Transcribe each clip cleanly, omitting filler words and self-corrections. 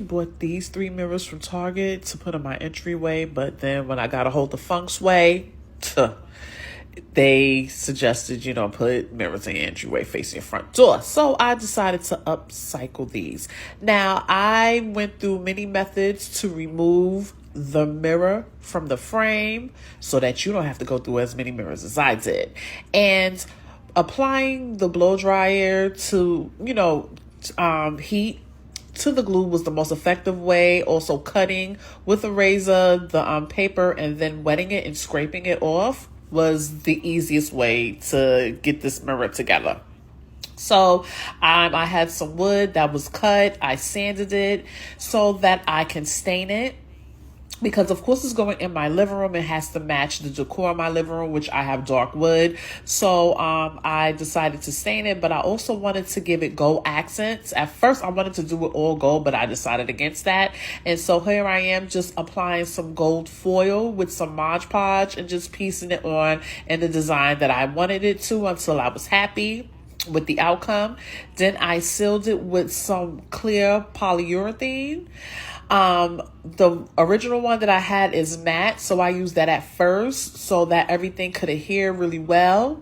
actually bought these 3 mirrors from Target to put in my entryway, but then when I got a hold of Feng Shui, they suggested, put mirrors in your entryway facing your front door. So I decided to upcycle these. Now, I went through many methods to remove the mirror from the frame so that you don't have to go through as many mirrors as I did. And applying the blow dryer to, heat to the glue was the most effective way. Also cutting with a razor the paper and then wetting it and scraping it off was the easiest way to get this mirror together. So I had some wood that was cut. I sanded it so that I can stain it. Because, of course, it's going in my living room. It has to match the decor in my living room, which I have dark wood. So I decided to stain it, but I also wanted to give it gold accents. At first, I wanted to do it all gold, but I decided against that. And so here I am just applying some gold foil with some Mod Podge and just piecing it on in the design that I wanted it to until I was happy with the outcome. Then I sealed it with some clear polyurethane. The original one that I had is matte, so I used that at first so that everything could adhere really well.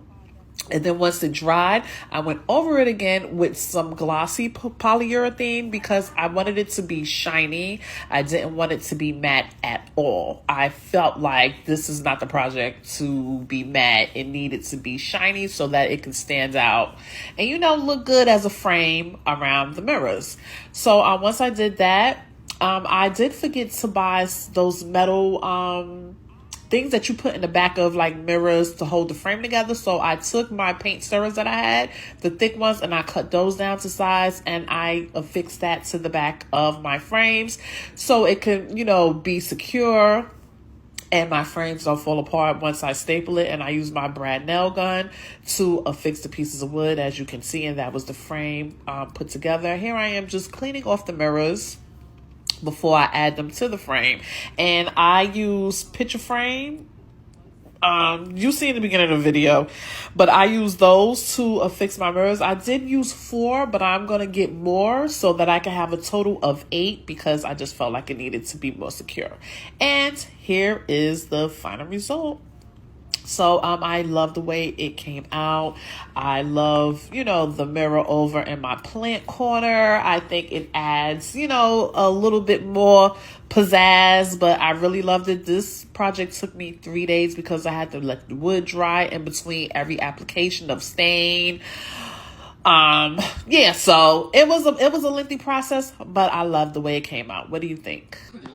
And then once it dried, I went over it again with some glossy polyurethane because I wanted it to be shiny. I didn't want it to be matte at all. I felt like this is not the project to be matte. It needed to be shiny so that it can stand out and, look good as a frame around the mirrors. So once I did that, I did forget to buy those metal things that you put in the back of like mirrors to hold the frame together. So I took my paint stirrers that I had, the thick ones, and I cut those down to size and I affixed that to the back of my frames so it could, be secure and my frames don't fall apart once I staple it. And I use my brad nail gun to affix the pieces of wood, as you can see, and that was the frame put together. Here I am just cleaning off the mirrors before I add them to the frame. And I use picture frame. You see in the beginning of the video, but I use those to affix my mirrors. I did use 4, but I'm going to get more so that I can have a total of 8 because I just felt like it needed to be more secure. And here is the final result. So I love the way it came out. I love, the mirror over in my plant corner. I think it adds, a little bit more pizzazz, but I really loved it. This project took me 3 days because I had to let the wood dry in between every application of stain. So it was a lengthy process, but I love the way it came out. What do you think?